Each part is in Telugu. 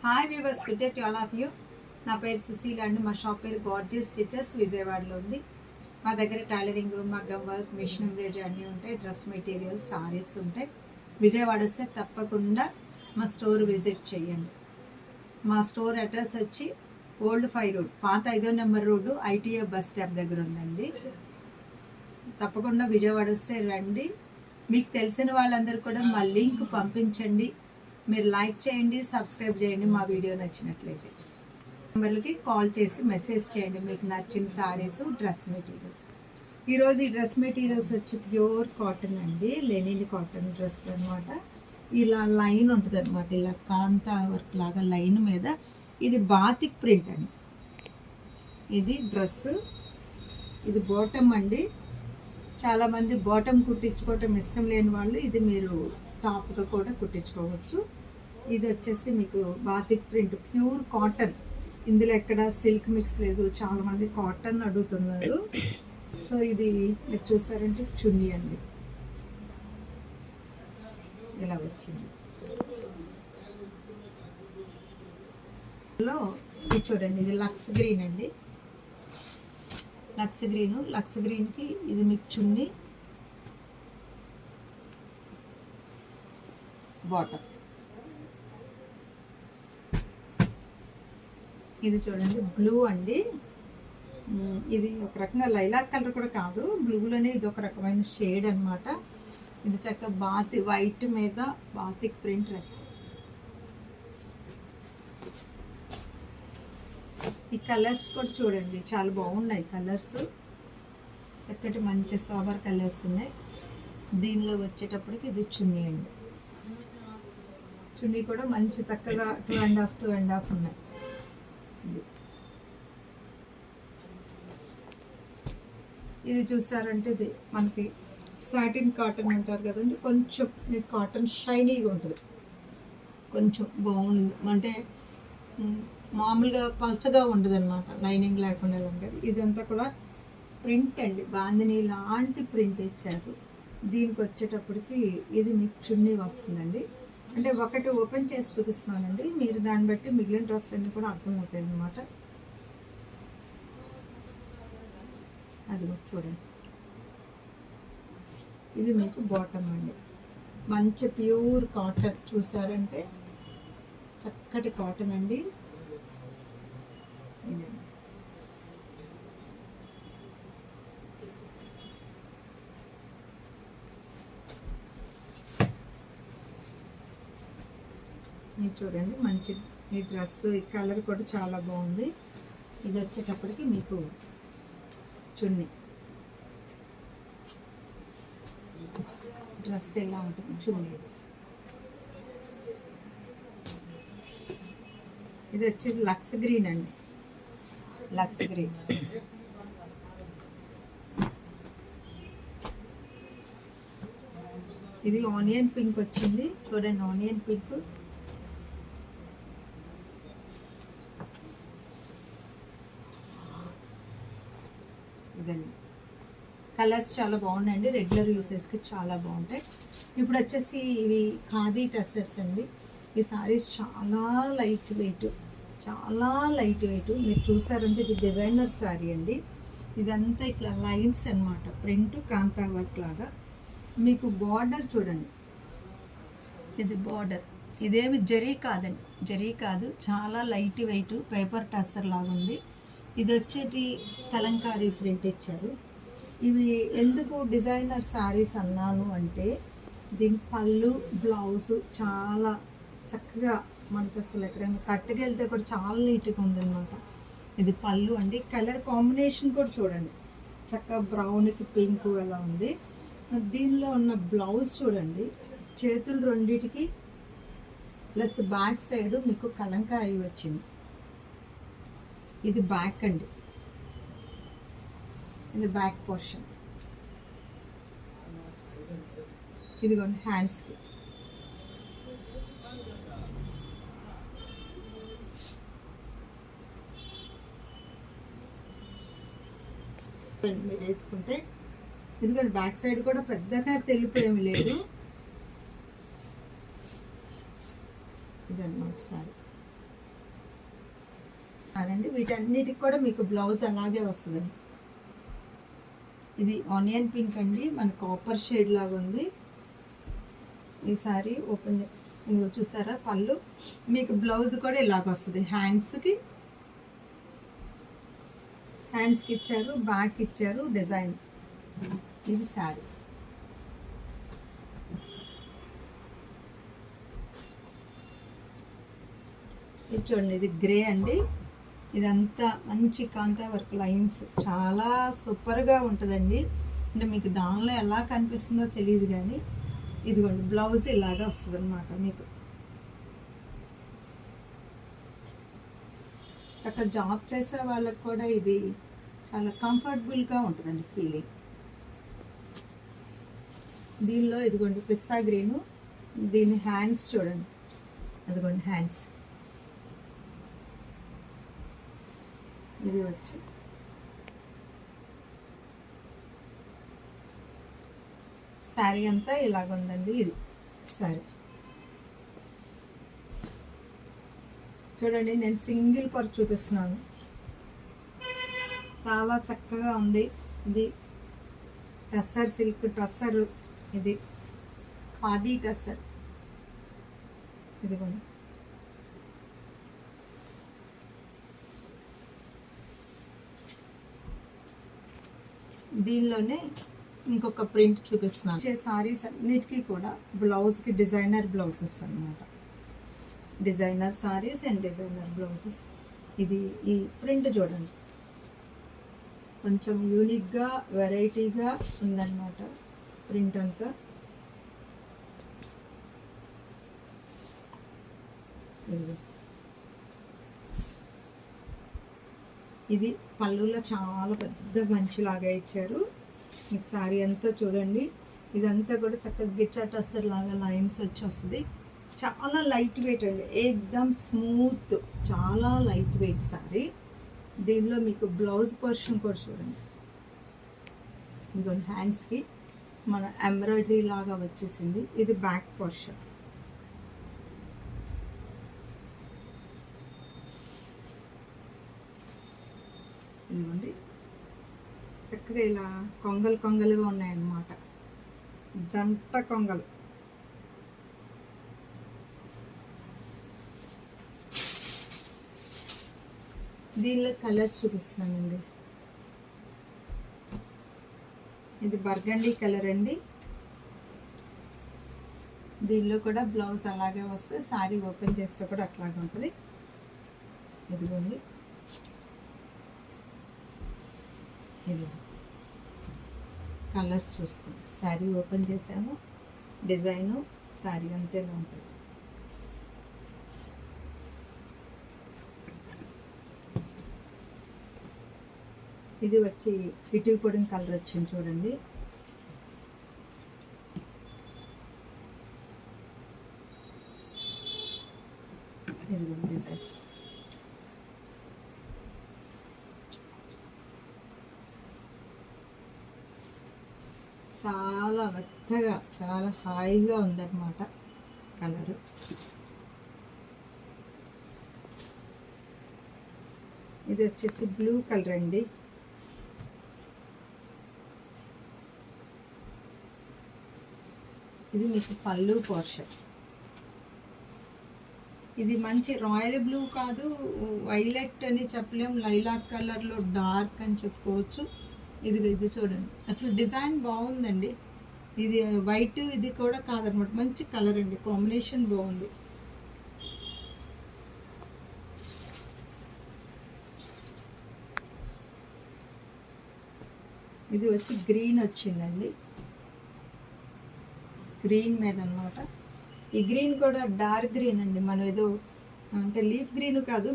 Hi viewers, good day to all of you. నా పేరు సుశీల అండి. మా షాప్ పేరు గార్జియస్ స్టిచెస్ విజయవాడలో ఉంది. మా దగ్గర టైలరింగ్, మగ్గం వర్క్, మిషన్ ఎంబ్రాయిడరీ అన్నీ ఉంటాయి. డ్రెస్ మెటీరియల్స్, సారీస్ ఉంటాయి. విజయవాడ వస్తే తప్పకుండా మా స్టోర్ విజిట్ చేయండి. మా స్టోర్ అడ్రస్ వచ్చి ఓల్డ్ 5 రోడ్, పాత 5వ number road, ITA bus stop దగ్గర ఉందండి. తప్పకుండా విజయవాడ వస్తే రండి. మీకు తెలిసిన వాళ్ళందరూ కూడా మా లింక్ పంపించండి. మీరు లైక్ చేయండి, సబ్స్క్రైబ్ చేయండి. మా వీడియో నచ్చినట్లయితే నెంబర్లకి కాల్ చేసి మెసేజ్ చేయండి మీకు నచ్చిన సారీస్, డ్రెస్ మెటీరియల్స్. ఈరోజు ఈ డ్రెస్ మెటీరియల్స్ వచ్చి ప్యూర్ కాటన్ అండి, లెనిన్ కాటన్ డ్రెస్ అనమాట. ఇలా లైన్ ఉంటుంది అనమాట, ఇలా కాంతా వర్క్ లాగా లైన్ మీద. ఇది బాతిక్ ప్రింట్ అండి. ఇది డ్రెస్, ఇది బాటమ్ అండి. చాలామంది బాటమ్ కుట్టించుకోవటం ఇష్టం లేని వాళ్ళు ఇది మీరు టాప్గా కూడా కుట్టించుకోవచ్చు. ఇది వచ్చేసి మీకు బాతిక్ ప్రింట్, ప్యూర్ కాటన్. ఇందులో ఎక్కడ సిల్క్ మిక్స్ లేదు. చాలామంది కాటన్ అడుగుతున్నారు. సో ఇది మీరు చూసారంటే చున్నీ అండి, ఇలా వచ్చింది. ఇది చూడండి, ఇది లక్స్ గ్రీన్ అండి. లక్స్ గ్రీన్కి ఇది మీకు చున్నీ, బాటమ్. ఇది చూడండి బ్లూ అండి. ఇది ఒక రకంగా లైలాక్ కలర్ కూడా కాదు, బ్లూలోనే ఇది ఒక రకమైన షేడ్ అనమాట. ఇది చక్కగా వైట్ మీద బాతిక్ ప్రింట్ డ్రెస్. ఈ కలర్స్ కూడా చూడండి, చాలా బాగున్నాయి కలర్స్. చక్కటి మంచి సోబర్ కలర్స్ ఉన్నాయి. దీనిలో వచ్చేటప్పటికి ఇది చున్నీ అండి. చున్నీ కూడా మంచి చక్కగా 2.5 ఉన్నాయి. ఇది చూసారంటే ఇది మనకి సాటిన్ కాటన్ అంటారు కదండి. కొంచెం ఈ కాటన్ షైనీగా ఉంటుంది, కొంచెం బాగుంది. అంటే మామూలుగా పల్చగా ఉండదు అనమాట, లైనింగ్ లేకుండా ఉంటుంది. ఇదంతా కూడా ప్రింట్ అండి, బాందిని లాంటి ప్రింట్ ఇచ్చారు. దీనికి వచ్చేటప్పటికి ఇది మీకు చున్నీ వస్తుందండి. అంటే ఒకటి ఓపెన్ చేసి చూపిస్తున్నానండి, మీరు దాన్ని బట్టి మిగిలిన డ్రెస్లన్నీ కూడా అర్థమవుతాయి అన్నమాట. అది చూడండి, ఇది మీకు బాటమ్ అండి. మంచి ప్యూర్ కాటన్, చూసారంటే చక్కటి కాటన్ అండి. ఇది చూడండి, మంచి ఈ డ్రెస్, ఈ కలర్ కూడా చాలా బాగుంది. ఇది వచ్చేటప్పటికి మీకు చున్నీ. డ్రెస్ ఎలా ఉంటుంది, చున్నీ. ఇది వచ్చేసి లక్స్ గ్రీన్ అండి, లక్స్ గ్రీన్. ఇది ఆనియన్ పింక్ వచ్చింది, చూడండి ఆనియన్ పింక్. ఇదండి కలర్స్ చాలా బాగున్నాయండి, రెగ్యులర్ యూసెస్కి చాలా బాగుంటాయి. ఇప్పుడు వచ్చేసి ఇవి ఖాదీ టెస్సర్స్ అండి. ఈ సారీస్ చాలా లైట్ వెయిట్, చాలా లైట్ వెయిట్. మీరు చూసారంటే ఇది డిజైనర్ శారీ అండి. ఇదంతా ఇట్లా లైన్స్ అనమాట, ప్రింట్ కాంతా వర్క్ లాగా. మీకు బార్డర్ చూడండి, ఇది బార్డర్. ఇదేమి జరీ కాదండి, జరీ కాదు, చాలా లైట్ వెయిట్ పేపర్ టస్సర్ లాగా ఉంది. ఇది వచ్చేటి కలంకారీ ప్రింట్ ఇచ్చారు. ఇవి ఎందుకు డిజైనర్ శారీస్ అన్నాను అంటే దీని పళ్ళు, బ్లౌజు చాలా చక్కగా మనకు అసలు ఎక్కడైనా కట్టుకెళ్తే కూడా చాలా నీట్గా ఉందన్నమాట. ఇది పళ్ళు అండి. కలర్ కాంబినేషన్ కూడా చూడండి, చక్కగా బ్రౌన్కి పింక్ అలా ఉంది. దీనిలో ఉన్న బ్లౌజ్ చూడండి, చేతులు రెండిటికి ప్లస్ బ్యాక్ సైడ్ మీకు కలంకారీ వచ్చింది. ఇది బ్యాక్ అండి, ఇది బ్యాక్ పోర్షన్. ఇదిగోండి హ్యాండ్స్కి. మీరు వేసుకుంటే ఇదిగోండి బ్యాక్ సైడ్ కూడా పెద్దగా తెలుపు ఏమి లేదు. ఇదన్నమాట సారీ. అనండి వీటన్నిటికి కూడా మీకు బ్లౌజ్ అలాగే వస్తుందండి. ఇది ఆనియన్ పింక్ అండి, మన కాపర్ షేడ్ లాగా ఉంది. ఈ సారీ ఓపెన్ ఇంకో చూసారా పళ్ళు, మీకు బ్లౌజ్ కూడా ఇలాగ వస్తుంది. హ్యాండ్స్కి ఇచ్చారు, బ్యాక్ ఇచ్చారు డిజైన్. ఇది సారీ. ఇది చూడండి, ఇది గ్రే అండి. ఇదంతా మంచి కాంతా వర్క్ లైన్స్, చాలా సూపర్గా ఉంటుందండి. అంటే మీకు దానిలో ఎలా కనిపిస్తుందో తెలియదు కానీ ఇదిగోండి బ్లౌజ్ ఇలాగా వస్తుంది అనమాట. మీకు చక్కగా జాబ్ చేసే వాళ్ళకి కూడా ఇది చాలా కంఫర్టబుల్గా ఉంటుందండి ఫీలింగ్. దీనిలో ఇదిగోండి పిస్తా గ్రీను, దీని హ్యాండ్స్ చూడండి, అదిగోండి హ్యాండ్స్. ఇది వచ్చి శారీ అంతా ఇలాగ ఉందండి. ఇది శారీ చూడండి, నేను సింగిల్ పర్ చూపిస్తున్నాను, చాలా చక్కగా ఉంది. ఇది టస్సర్ సిల్క్ టస్సర్, ఇది ఖాదీ టస్సర్. ఇదిగోండి దీనిలోనే ఇంకొక ప్రింట్ చూపిస్తున్నాను. సారీస్ అన్నిటికీ కూడా బ్లౌజ్కి డిజైనర్ బ్లౌజెస్ అన్నమాట. Designer saris and designer blouses. ఇది ఈ ప్రింట్ చూడండి, కొంచెం యూనిక్గా వెరైటీగా ఉందన్నమాట ప్రింట్ అంతా. ఇది పళ్ళులో చాలా పెద్ద మంచిలాగా ఇచ్చారు. మీకు శారీ అంతా చూడండి, ఇదంతా కూడా చక్కగా గిచ్చా టస్సర్ లాగా లైన్స్ వచ్చి వస్తుంది. చాలా లైట్ వెయిట్ అండి, ఏకదమ్ స్మూత్, చాలా లైట్ వెయిట్ శారీ. దీనిలో మీకు బ్లౌజ్ పోర్షన్ కూడా చూడండి, ఇంకొన్ని హ్యాండ్స్కి మన ఎంబ్రాయిడరీ లాగా వచ్చేసింది. ఇది బ్యాక్ పోర్షన్. ఇదిగోండి చక్కగా ఇలా కొంగలు కొంగలుగా ఉన్నాయన్నమాట, జంట కొంగలు. దీనిలో కలర్స్ చూపిస్తున్నానండి. ఇది బర్గండీ కలర్ అండి. దీనిలో కూడా బ్లౌజ్ అలాగే వస్తే శారీ ఓపెన్ చేస్తే కూడా అట్లాగే ఉంటుంది. ఇదిగోండి ఇది కలర్స్ చూసుకోండి. శారీ ఓపెన్ చేసాము, డిజైను శారీ అంతేలా ఉంటుంది. ఇది వచ్చి ఇటుకు పొడిన కలర్ వచ్చింది చూడండి. ఇది డిజైన్ చాలా మెత్తగా చాలా హాయిగా ఉందన్నమాట కలరు. ఇది వచ్చేసి బ్లూ కలర్ అండి. ఇది మీకు పళ్ళు పోర్షన్. ఇది మంచి రాయల్ బ్లూ కాదు, వైలెట్ అని చెప్పలేము, లైలాక్ కలర్లో డార్క్ అని చెప్పుకోవచ్చు. ఇది చూడండి, అసలు డిజైన్ బాగుందండి. ఇది వైట్ ఇది కూడా కాదనమాట, మంచి కలర్ అండి, కాంబినేషన్ బాగుంది. ఇది వచ్చి గ్రీన్ వచ్చిందండి, గ్రీన్ మీద అనమాట. ఈ గ్రీన్ కూడా డార్క్ గ్రీన్ అండి, మనం ఏదో అంటే లీఫ్ గ్రీన్ కాదు,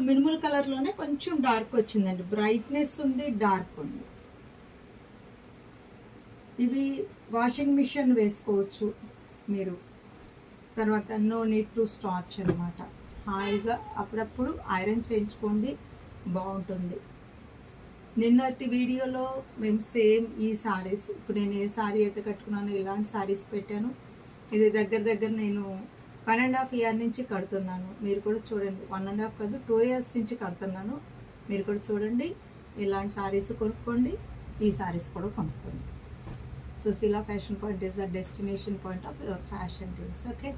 మినుములు కలర్లోనే కొంచెం డార్క్ వచ్చిందండి. బ్రైట్నెస్ ఉంది, డార్క్ ఉంది. ఇవి వాషింగ్ మిషన్ వేసుకోవచ్చు మీరు, తర్వాత నో నీడ్ టు స్టార్చ్ అనమాట. హాయిగా అప్పుడప్పుడు ఐరన్ చేయించుకోండి, బాగుంటుంది. నిన్నటి వీడియోలో మేము సేమ్ ఈ సారీస్, ఇప్పుడు నేను ఏ సారీ అయితే కట్టుకున్నానో ఇలాంటి సారీస్ పెట్టాను. ఇది దగ్గర నేను 1.5 ఇయర్ నుంచి కడుతున్నాను. మీరు కూడా చూడండి. 1.5 కాదు 2 ఇయర్స్ నుంచి కడుతున్నాను. మీరు కూడా చూడండి. ఇలాంటి సారీస్ కొనుక్కోండి. ఈ సారీస్ కూడా కొనుక్కోండి. Sushila fashion point is the destination point of your fashion dreams. Okay.